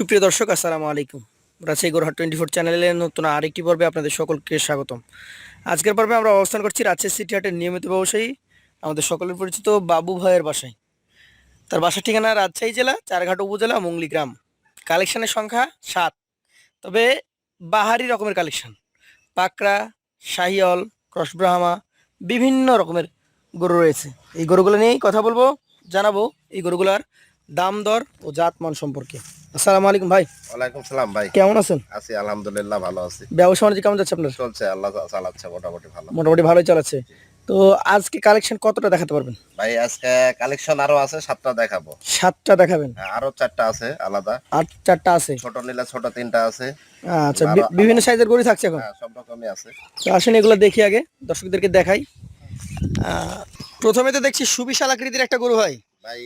সুপ্রিয় দর্শক, আসসালামু আলাইকুম। রাজশাহী গরুহাট 24 চ্যানেলের নতুন আরেকটি পর্বে আপনাদের সকলকে স্বাগতম। আজকের পর্বে আমরা অবস্থান করছি রাজশাহী সিটি হাটের নিয়মিত ব্যবসায়ী আমাদের সকলের পরিচিত বাবু ভাইয়ের বাসায়। তার বাসার ঠিকানা রাজশাহী জেলা চারঘাট উপজেলা মুংলি গ্রাম। কালেকশনের সংখ্যা 7, তবে বাহারি রকমের কালেকশন। পাকড়া, শাহিওল, ক্রস ব্রাহ্মা, বিভিন্ন রকমের গরু রয়েছে। এই গরুগুলো নিয়েই কথা বলবো, জানাবো এই গরুগুলার দাম দর ও জাতমান সম্পর্কে। আসসালামু আলাইকুম ভাই। ওয়ালাইকুম সালাম ভাই। কেমন আছেন? আছি আলহামদুলিল্লাহ, ভালো আছি। ব্যবসা বাণিজ্য কেমন যাচ্ছে আপনার? চলছে, আল্লাহ চালাচ্ছে মোটামুটি ভালো। মোটামুটি ভালোই চালাচ্ছে। তো আজকে কালেকশন কতটা দেখাতে পারবেন? ভাই আজকে কালেকশন আরো আছে, 7টা দেখাবো। 7টা দেখাবেন? হ্যাঁ, আরো 4টা আছে আলাদা। 4টা আছে? ছোট নিলে ছোট 3টা আছে। আচ্ছা, বিভিন্ন সাইজের গরু থাকছে এখন? হ্যাঁ, সব রকমই আছে। তো আসেন এগুলো দেখি, আগে দর্শকদেরকে দেখাই। প্রথমে তো দেখছি সুবিশাল আকৃতির একটা গরু হয় ভাই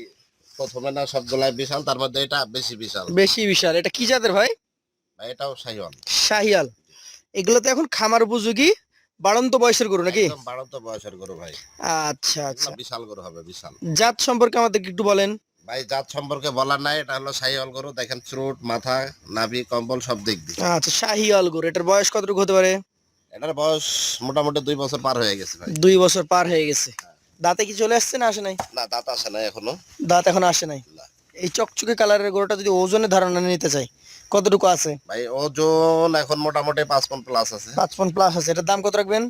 প্রথমে না সবগুলাই বিশাল, তার মধ্যে এটা বেশি বিশাল। বেশি বিশাল। এটা কি জাতের ভাই? ভাই এটাও শাহিওয়াল। শাহিয়াল। এগুলো তো এখন খামার উপযোগী বাড়ন্ত বয়সের গরু নাকি? একদম বাড়ন্ত বয়সের গরু ভাই। আচ্ছা আচ্ছা, বিশাল গরু হবে, বিশাল। জাত সম্পর্কে আমাদেরকে একটু বলেন ভাই জাত সম্পর্কে বলার নাই, এটা হলো শাহিওয়াল গরু। দেখেন চুট, মাথা, নাভি, কম্বল সব দিক দিয়ে। আচ্ছা, শাহিয়াল গরু। এটার বয়স কতটুকু হতে পারে? এটার বয়স মোটামুটি 2 বছর পার হয়ে গেছে ভাই। 2 বছর পার হয়ে গেছে। দাঁতে কি চলে আসছে না আসে নাই? না, দাঁত আসে নাই এখনো। দাঁত এখন আসে নাই। না। এই চকচকে কালারের গরুটা যদি ওজনের ধারণা নিতে চাই, কতটুকু আছে? ভাই ওজন এখন মোটামুটি 5 পন প্লাস আছে। 5 পন প্লাস আছে। এটার দাম কত রাখবেন?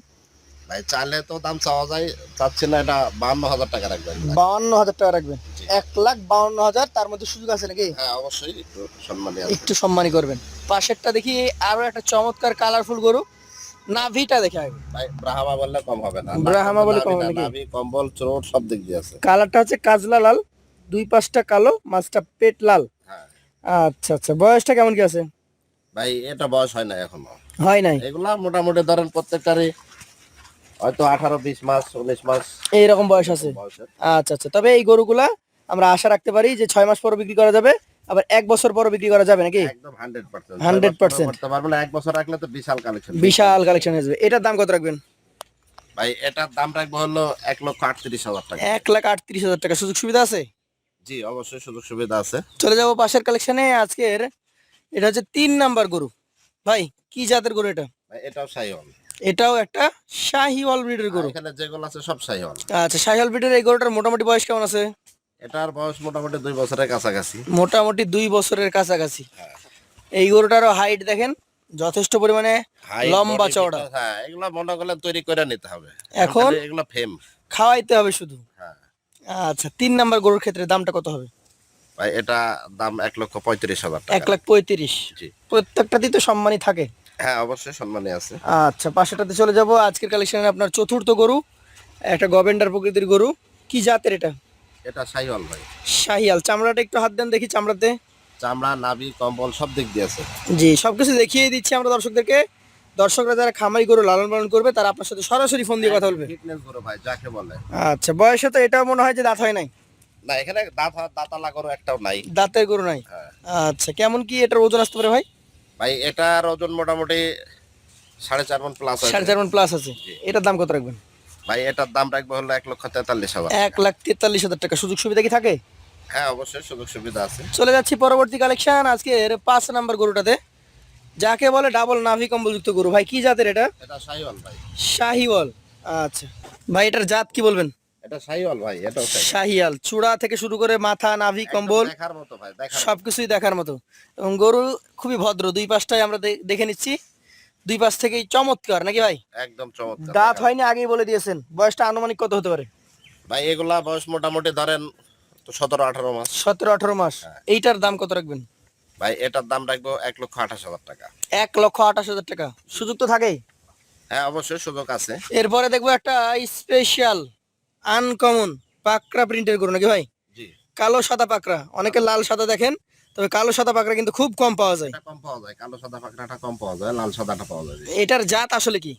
ভাই চাইলে তো দাম চাওয়া যায়, চাচ্ছি না, এটা 52,000 টাকা রাখবেন। 52,000 টাকা রাখবেন? 1,52,000। তার মধ্যে সুযোগ আছে নাকি? হ্যাঁ অবশ্যই, একটু সম্মানী আছে। একটু সম্মানী করবেন। পাশেরটা দেখি আরো একটা চমৎকার কালারফুল গরু। নাভিটা দেখে আগে। ভাই ব্রাহ্মা বললে কম হবে না। ব্রাহ্মা বলে কম হবে নাকি? নাভি, কম্বল, চোট সব দিক দিয়ে আছে। কালারটা হচ্ছে কাজলা লাল, 2 পাশটা কালো, মাঝটা পেট লাল। হ্যাঁ আচ্ছা আচ্ছা, বয়সটা কেমন কি আছে? ভাই এটা বয়স হয় না এখনো। হয় নাই? এগুলা মোটামুটি ধরেন প্রত্যেকটারই হয়তো 18-20 মাস 19 মাস এইরকম বয়স আছে। বয়সের। আচ্ছা আচ্ছা, তবে এই গরুগুলা আমরা আশা রাখতে পারি যে 6 মাস পর বিক্রি করা যাবে, আবার 1 বছর পর বিক্রি করা যাবে নাকি? একদম 100%। 100% করতে পারবো না, 1 বছর রাখলে তো বিশাল কালেকশন। বিশাল কালেকশন হয়ে যাবে। এটার দাম কত রাখবেন? ভাই এটার দাম রাখবো হলো 1,38,000 টাকা। 1,38,000 টাকা। সুযোগ সুবিধা আছে? জি অবশ্যই সুযোগ সুবিধা আছে। চলে যাবো পাশের কালেকশনে। আজকের এটা হচ্ছে 3 নাম্বার গরু। ভাই কি জাতের গরু এটা? ভাই এটাও শাহিওয়াল। এটাও একটা শাহিওয়াল ব্রিডের গরু। এখানে যেগুলো আছে সব শাহিওয়াল। আচ্ছা, শাহিওয়াল ব্রিডের এই গরুটার মোটামুটি বয়স কেমন আছে? এটার বয়স মোটামুটি 2 বছরের কাছাকাছি। মোটামুটি 2 বছরের কাছাকাছি। এই গরুটারও হাইট দেখেন, যথেষ্ট পরিমাণে Height, লম্বা body চওড়া। fitness, হ্যাঁ এগুলো মনে করলে তৈরি করে নিতে হবে। এখন এগুলো ফেম। খাওয়াইতে হবে শুধু। হ্যাঁ আচ্ছা, 3 নাম্বার গরুর ক্ষেত্রে দামটা কত হবে? ভাই এটা দাম 1,35,000 টাকা। 1,35,000। জি প্রত্যেকটাতেই তো সম্মানী থাকে। হ্যাঁ অবশ্যই সম্মানী আছে। আচ্ছা, পাশেটাতে চলে যাব। আজকের কালেকশনে আপনার চতুর্থ গরু, একটা গভেন্ডার প্রকৃতির গরু। কি জাতের এটা? এটা শাহিওয়াল ভাই। শাহিয়াল। চামড়াটা একটু হাত দেন দেখি চামড়াতে। চামড়া, নাভি, কম্বল সব দিক দিয়ে আছে। জি, সবকিছু দেখিয়ে দিচ্ছি আমরা দর্শকদেরকে। দর্শকরা যারা খামারি গরু লালন পালন করবে তারা আপনার সাথে সরাসরি ফোন দিয়ে কথা বলবে। ফিটনেস গরু ভাই যাকে বলে। আচ্ছা, বয়সে তো এটাও মনে হয় যে দাঁত হয় নাই। না এখানে দাঁতালা গরু একটাও নাই। দাঁতের গরু নাই? হ্যাঁ আচ্ছা, কেমন কি এটার ওজন আসতে পারে ভাই? ভাই এটার ওজন মোটামুটি 4.5 মণ প্লাস আছে। 4.5 মণ প্লাস আছে। এটার দাম কত রাখবেন? ভাই এটার দাম রাখবো হলো 1,43,000। 1,43,000 টাকা। সুযোগ সুবিধা কি থাকে? হ্যাঁ অবশ্যই সুযোগ সুবিধা আছে। চলে যাচ্ছি পরবর্তী কালেকশন, আজকের 5 নাম্বার গরুটাতে, যাকে বলে ডাবল নাভি কম্বলযুক্ত গরু। ভাই কি জাতের এটা? এটা শাহিওয়াল ভাই। শাহিওয়াল। আচ্ছা ভাই, এটার জাত কি বলবেন? এটা শাহিওয়াল ভাই, এটাও শাহিওয়াল। শাহিয়াল। চূড়া থেকে শুরু করে মাথা, নাভি, কম্বল দেখার মতো ভাই, দেখার মতো। সবকিছুই দেখার মতো। এবং গরু খুবই ভদ্র। 2 পাশটাই আমরা দেখে নিচ্ছি। 2 পাশ থেকেই চমৎকার নাকি ভাই? একদম চমৎকার। দাঁত হয়নি, আগেই বলে দিয়েছেন। বয়সটা আনুমানিক কত হতে পারে? ভাই এগুলা বয়স মোটামুটি ধরেন তো 17-18 মাস। 17-18 মাস। এইটার দাম কত রাখবেন? ভাই এটার দাম রাখবো 1,28,000 টাকা। 1,28,000 টাকা। সুযোগ তো থাকেই। হ্যাঁ অবশ্যই সুযোগ আছে। এরপরে দেখবো একটা স্পেশাল আনকমন পাকড়া প্রিন্টের গরু নাকি ভাই? জি কালো সাদা পাকড়া। অনেকে লাল সাদা দেখেন, তবে কালো সাদা পাকড়া কিন্তু খুব কম পাওয়া যায়। এটা কম পাওয়া যায়, কালো সাদা পাকড়াটা কম পাওয়া যায়, লাল সাদাটা পাওয়া যায় বেশি। এটার জাত আসলে কি?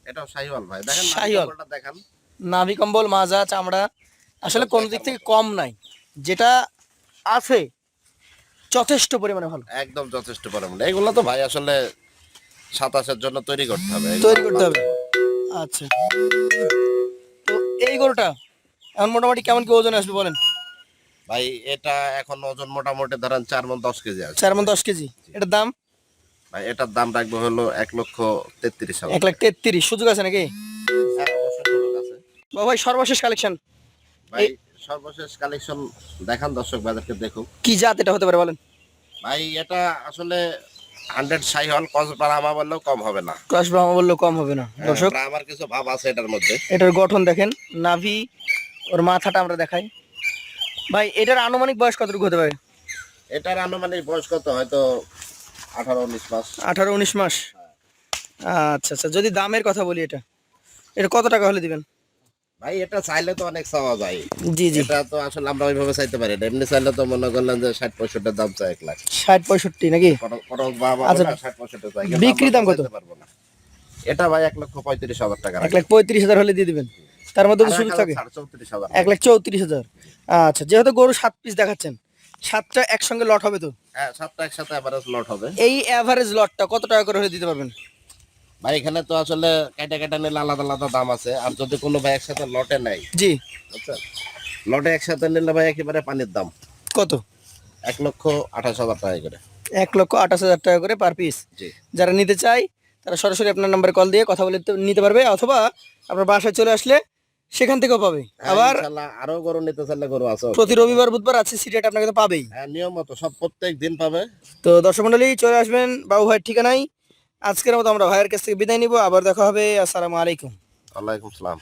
এটাও শাহিওয়াল ভাই। দেখেন শাহিওয়াল। নাভিটা দেখেন। নাভি, কম্বল, মাজা, চামড়া আসলে কোন দিক থেকে কম নাই। যেটা আছে যথেষ্ট পরিমাণে ভালো। একদম যথেষ্ট পরিমাণে। এগুলো তো ভাই আসলে 27-এর জন্য তৈরি করতে হবে। তৈরি করতে হবে। আচ্ছা, তো এই গরুটা এখন মোটামুটি কেমন কি ওজন আসবে বলেন? ভাই এটা এখন ওজন মোটামুটি ধরেন 4 মণ 10 কেজি আছে। 4 মণ 10 কেজি। এটার দাম? ভাই এটার দাম রাখবো হলো 1,33,000। 1,33,000। সুযোগ আছে নাকি? হ্যাঁ, অবশ্যই সুযোগ আছে। বাবু ভাই সর্বশেষ কালেকশন ভাই সর্বশেষ কালেকশন দেখান দর্শক বাজারকে দেখুক। কি জাত এটা হতে পারে বলেন? ভাই এটা আসলে 100 শাহিওয়াল ক্রস ব্রাহ্মা বললেও কম হবে না। ক্রস ব্রাহ্মা বললেও কম হবে না দর্শক। ব্রাহ্মার কিছু ভাব আছে এটার মধ্যে। এটার গঠন দেখেন, নাভি, ওর মাথাটা আমরা দেখাই। ভাই এটার আনুমানিক বয়স কতটুকু হতে পারে? এটার আনুমানিক বয়স কত, হয়তো 18-19 মাস। 18-19 মাস। আচ্ছা আচ্ছা, যদি দামের কথা বলি এটা এটা কত টাকা হলে দিবেন? ভাই এটা চাইলে তো অনেক চাওয়া যায়। জি জি। এটা তো আসলে আমরা ওইভাবে চাইতে পারি না, এমনি চাইলে তো মনে করলেন যে 60-65 দাম চাই, 1 লাখ। 60-65 নাকি? পটক বাবা আচ্ছা, 60-65 চাই, কিন্তু বিক্রি আমরা দাম কত? চাইতে পারবো না। এটা ভাই 1,35,000 টাকা। 1,35,000 হলে দিয়ে দিবেন? তার মধ্যে তো সুযোগ থাকে। 34,000। 1,34,000। আচ্ছা, যেহেতু গরু 7 পিস দেখাচ্ছেন, 7টা একসঙ্গে লট হবে তো? হ্যাঁ, 7টা একসাথে এভারেজ লট হবে। এই এভারেজ লটটা কত টাকা করে হলে দিতে পারবেন? ভাই এখানে তো আসলে কাটা কাটা নিলে আলাদা আলাদা দাম আছে, আর যদি কোনো ভাই একসাথে লটে নেয়, জি। বুঝছেন, লটে একসাথে নিলে ভাই একেবারে পানির দাম। কত? 1,28,000 টাকা করে। 1,28,000 টাকা করে পার পিস। জি। যারা নিতে চায় তারা সরাসরি আপনার নাম্বারে কল দিয়ে কথা বলে নিতে পারবে, অথবা আপনার বাসায় চলে আসলে সেখান থেকেও পাবে। আবার ইনশাআল্লাহ আরো গরু নিতে চাইলে গরু আছে। প্রতি রবিবার বুধবার আছে সিটিহাট, আপনাকে তো পাবেই। হ্যাঁ, নিয়মিত সব প্রত্যেক দিন পাবে। তো দর্শক মণ্ডলী চলে আসবেন বাবু ভাইয়ের ঠিকানায়। আজকের মতো আমরা ভাইয়ের কাছ থেকে বিদায় নিব, আবার দেখা হবে। আসসালামু আলাইকুম। ওয়ালাইকুম সালাম।